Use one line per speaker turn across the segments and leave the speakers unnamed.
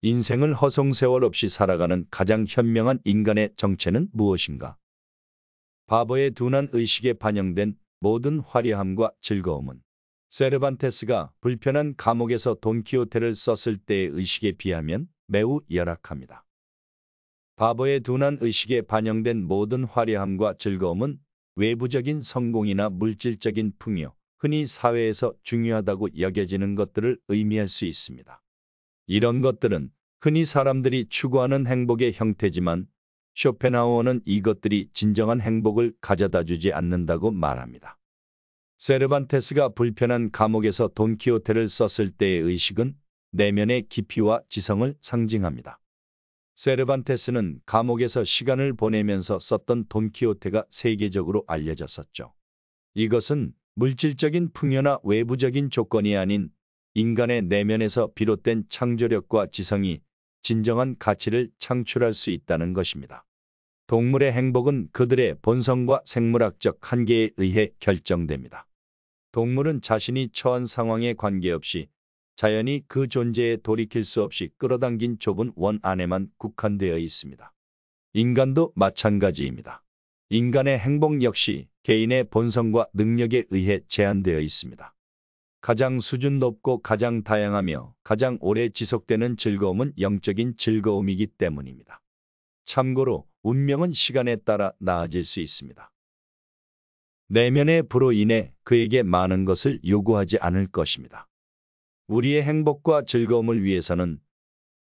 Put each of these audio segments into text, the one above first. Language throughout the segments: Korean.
인생을 허송세월 없이 살아가는 가장 현명한 인간의 정체는 무엇인가? 바보의 둔한 의식에 반영된 모든 화려함과 즐거움은 세르반테스가 불편한 감옥에서 돈키호테를 썼을 때의 의식에 비하면 매우 열악합니다. 바보의 둔한 의식에 반영된 모든 화려함과 즐거움은 외부적인 성공이나 물질적인 풍요, 흔히 사회에서 중요하다고 여겨지는 것들을 의미할 수 있습니다. 이런 것들은 흔히 사람들이 추구하는 행복의 형태지만 쇼펜하우어는 이것들이 진정한 행복을 가져다 주지 않는다고 말합니다. 세르반테스가 불편한 감옥에서 돈키호테를 썼을 때의 의식은 내면의 깊이와 지성을 상징합니다. 세르반테스는 감옥에서 시간을 보내면서 썼던 돈키호테가 세계적으로 알려졌었죠. 이것은 물질적인 풍요나 외부적인 조건이 아닌 인간의 내면에서 비롯된 창조력과 지성이 진정한 가치를 창출할 수 있다는 것입니다. 동물의 행복은 그들의 본성과 생물학적 한계에 의해 결정됩니다. 동물은 자신이 처한 상황에 관계없이 자연히 그 존재에 돌이킬 수 없이 끌어당긴 좁은 원 안에만 국한되어 있습니다. 인간도 마찬가지입니다. 인간의 행복 역시 개인의 본성과 능력에 의해 제한되어 있습니다. 가장 수준 높고 가장 다양하며 가장 오래 지속되는 즐거움은 영적인 즐거움이기 때문입니다. 참고로 운명은 시간에 따라 나아질 수 있습니다. 내면의 부로 인해 그에게 많은 것을 요구하지 않을 것입니다. 우리의 행복과 즐거움을 위해서는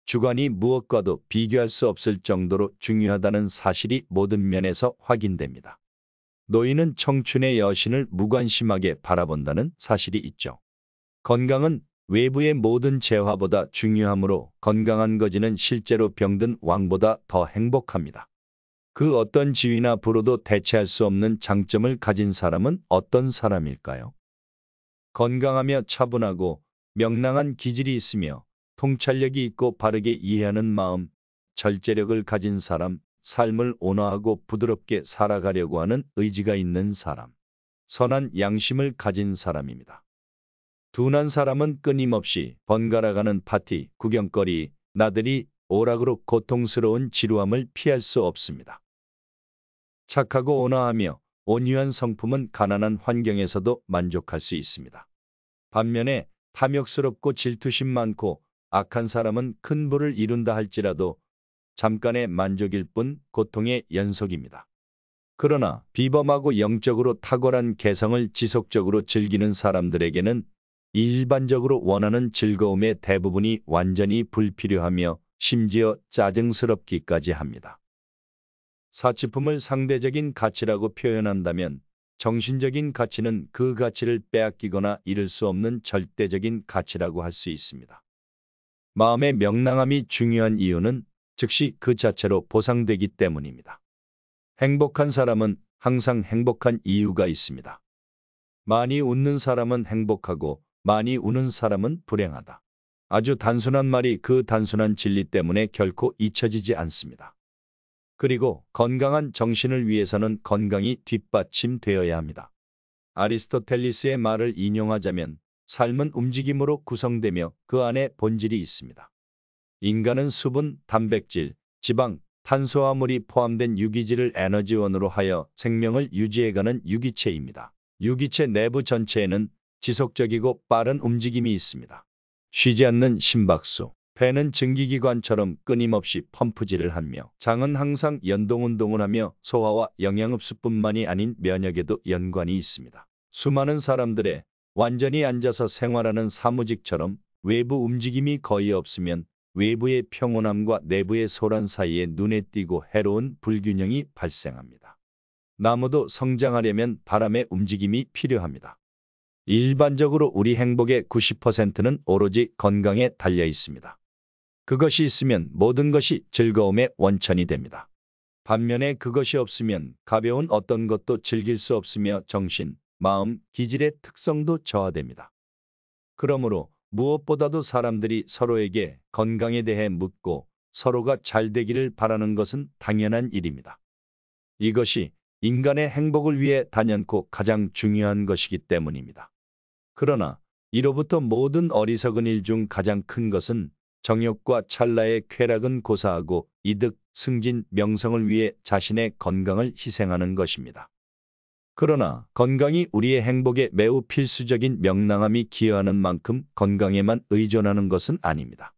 주관이 무엇과도 비교할 수 없을 정도로 중요하다는 사실이 모든 면에서 확인됩니다. 노인은 청춘의 여신을 무관심하게 바라본다는 사실이 있죠. 건강은 외부의 모든 재화보다 중요하므로 건강한 거지는 실제로 병든 왕보다 더 행복합니다. 그 어떤 지위나 부로도 대체할 수 없는 장점을 가진 사람은 어떤 사람일까요? 건강하며 차분하고 명랑한 기질이 있으며 통찰력이 있고 바르게 이해하는 마음, 절제력을 가진 사람, 삶을 온화하고 부드럽게 살아가려고 하는 의지가 있는 사람, 선한 양심을 가진 사람입니다. 둔한 사람은 끊임없이 번갈아가는 파티, 구경거리, 나들이, 오락으로 고통스러운 지루함을 피할 수 없습니다. 착하고 온화하며 온유한 성품은 가난한 환경에서도 만족할 수 있습니다. 반면에 탐욕스럽고 질투심 많고 악한 사람은 큰 부를 이룬다 할지라도 잠깐의 만족일 뿐 고통의 연속입니다. 그러나 비범하고 영적으로 탁월한 개성을 지속적으로 즐기는 사람들에게는 일반적으로 원하는 즐거움의 대부분이 완전히 불필요하며 심지어 짜증스럽기까지 합니다. 사치품을 상대적인 가치라고 표현한다면 정신적인 가치는 그 가치를 빼앗기거나 잃을 수 없는 절대적인 가치라고 할 수 있습니다. 마음의 명랑함이 중요한 이유는 즉시 그 자체로 보상되기 때문입니다. 행복한 사람은 항상 행복한 이유가 있습니다. 많이 웃는 사람은 행복하고 많이 우는 사람은 불행하다. 아주 단순한 말이 그 단순한 진리 때문에 결코 잊혀지지 않습니다. 그리고 건강한 정신을 위해서는 건강이 뒷받침되어야 합니다. 아리스토텔리스의 말을 인용하자면 삶은 움직임으로 구성되며 그 안에 본질이 있습니다. 인간은 수분, 단백질, 지방, 탄수화물이 포함된 유기질을 에너지원으로 하여 생명을 유지해가는 유기체입니다. 유기체 내부 전체에는 지속적이고 빠른 움직임이 있습니다. 쉬지 않는 심박수. 폐는 증기기관처럼 끊임없이 펌프질을 하며 장은 항상 연동운동을 하며 소화와 영양흡수뿐만이 아닌 면역에도 연관이 있습니다. 수많은 사람들의 완전히 앉아서 생활하는 사무직처럼 외부 움직임이 거의 없으면 외부의 평온함과 내부의 소란 사이에 눈에 띄고 해로운 불균형이 발생합니다. 나무도 성장하려면 바람의 움직임이 필요합니다. 일반적으로 우리 행복의 90%는 오로지 건강에 달려 있습니다. 그것이 있으면 모든 것이 즐거움의 원천이 됩니다. 반면에 그것이 없으면 가벼운 어떤 것도 즐길 수 없으며 정신, 마음, 기질의 특성도 저하됩니다. 그러므로 무엇보다도 사람들이 서로에게 건강에 대해 묻고 서로가 잘 되기를 바라는 것은 당연한 일입니다. 이것이 인간의 행복을 위해 단연코 가장 중요한 것이기 때문입니다. 그러나 이로부터 모든 어리석은 일 중 가장 큰 것은 정욕과 찰나의 쾌락은 고사하고 이득, 승진, 명성을 위해 자신의 건강을 희생하는 것입니다. 그러나 건강이 우리의 행복에 매우 필수적인 명랑함이 기여하는 만큼 건강에만 의존하는 것은 아닙니다.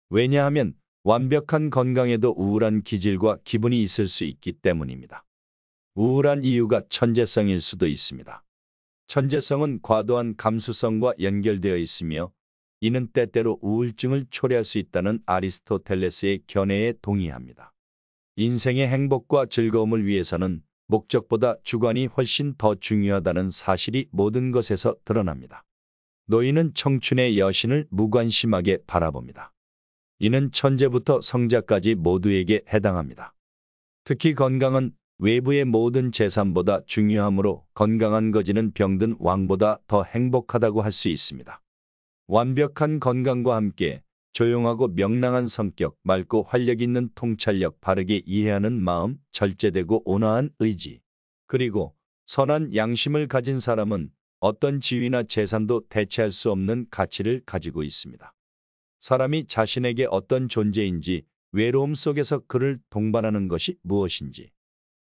왜냐하면 완벽한 건강에도 우울한 기질과 기분이 있을 수 있기 때문입니다. 우울한 이유가 천재성일 수도 있습니다. 천재성은 과도한 감수성과 연결되어 있으며 이는 때때로 우울증을 초래할 수 있다는 아리스토텔레스의 견해에 동의합니다. 인생의 행복과 즐거움을 위해서는 목적보다 주관이 훨씬 더 중요하다는 사실이 모든 것에서 드러납니다. 노인은 청춘의 여신을 무관심하게 바라봅니다. 이는 천재부터 성자까지 모두에게 해당합니다. 특히 건강은 외부의 모든 재산보다 중요하므로 건강한 거지는 병든 왕보다 더 행복하다고 할 수 있습니다. 완벽한 건강과 함께 조용하고 명랑한 성격, 맑고 활력 있는 통찰력, 바르게 이해하는 마음, 절제되고 온화한 의지, 그리고 선한 양심을 가진 사람은 어떤 지위나 재산도 대체할 수 없는 가치를 가지고 있습니다. 사람이 자신에게 어떤 존재인지, 외로움 속에서 그를 동반하는 것이 무엇인지,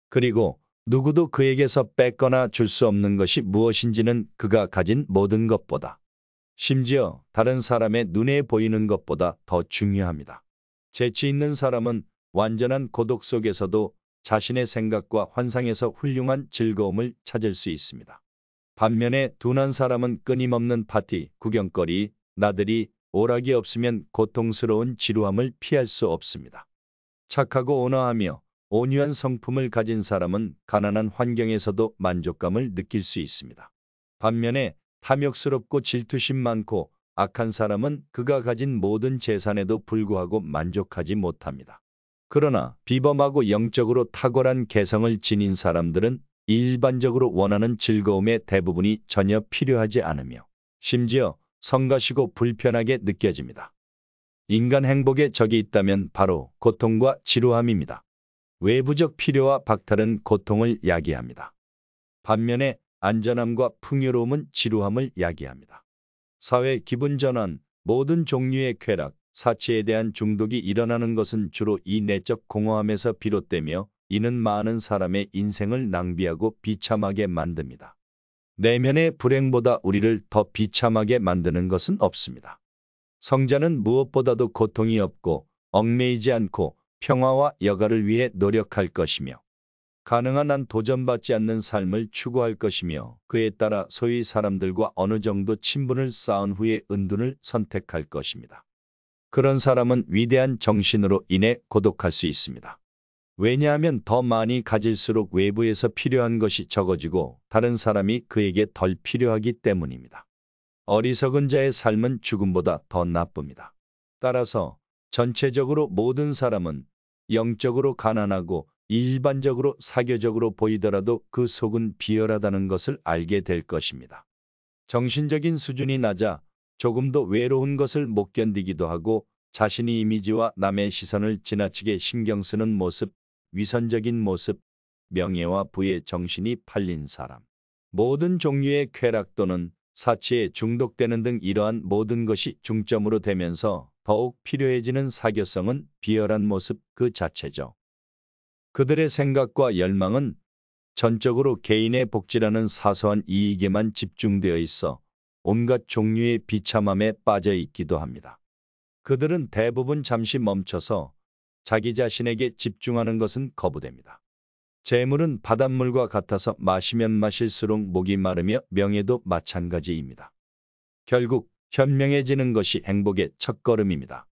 그리고 누구도 그에게서 뺏거나 줄 수 없는 것이 무엇인지는 그가 가진 모든 것보다, 심지어 다른 사람의 눈에 보이는 것보다 더 중요합니다. 재치 있는 사람은 완전한 고독 속에서도 자신의 생각과 환상에서 훌륭한 즐거움을 찾을 수 있습니다. 반면에 둔한 사람은 끊임없는 파티, 구경거리, 나들이, 오락이 없으면 고통스러운 지루함을 피할 수 없습니다. 착하고 온화하며 온유한 성품을 가진 사람은 가난한 환경에서도 만족감을 느낄 수 있습니다. 반면에 탐욕스럽고 질투심 많고 악한 사람은 그가 가진 모든 재산에도 불구하고 만족하지 못합니다. 그러나 비범하고 영적으로 탁월한 개성을 지닌 사람들은 일반적으로 원하는 즐거움의 대부분이 전혀 필요하지 않으며 심지어 성가시고 불편하게 느껴집니다. 인간 행복의 적이 있다면 바로 고통과 지루함입니다. 외부적 필요와 박탈은 고통을 야기합니다. 반면에 안전함과 풍요로움은 지루함을 야기합니다. 사회 기분 전환, 모든 종류의 쾌락, 사치에 대한 중독이 일어나는 것은 주로 이 내적 공허함에서 비롯되며 이는 많은 사람의 인생을 낭비하고 비참하게 만듭니다. 내면의 불행보다 우리를 더 비참하게 만드는 것은 없습니다. 성자는 무엇보다도 고통이 없고 얽매이지 않고 평화와 여가를 위해 노력할 것이며 가능한 한 도전받지 않는 삶을 추구할 것이며 그에 따라 소위 사람들과 어느 정도 친분을 쌓은 후에 은둔을 선택할 것입니다. 그런 사람은 위대한 정신으로 인해 고독할 수 있습니다. 왜냐하면 더 많이 가질수록 외부에서 필요한 것이 적어지고 다른 사람이 그에게 덜 필요하기 때문입니다. 어리석은 자의 삶은 죽음보다 더 나쁩니다. 따라서 전체적으로 모든 사람은 영적으로 가난하고 일반적으로 사교적으로 보이더라도 그 속은 비열하다는 것을 알게 될 것입니다. 정신적인 수준이 낮아 조금도 외로운 것을 못 견디기도 하고 자신의 이미지와 남의 시선을 지나치게 신경 쓰는 모습, 위선적인 모습, 명예와 부에 정신이 팔린 사람, 모든 종류의 쾌락 또는 사치에 중독되는 등 이러한 모든 것이 중점으로 되면서 더욱 필요해지는 사교성은 비열한 모습 그 자체죠. 그들의 생각과 열망은 전적으로 개인의 복지라는 사소한 이익에만 집중되어 있어 온갖 종류의 비참함에 빠져 있기도 합니다. 그들은 대부분 잠시 멈춰서 자기 자신에게 집중하는 것은 거부됩니다. 재물은 바닷물과 같아서 마시면 마실수록 목이 마르며 명예도 마찬가지입니다. 결국 현명해지는 것이 행복의 첫걸음입니다.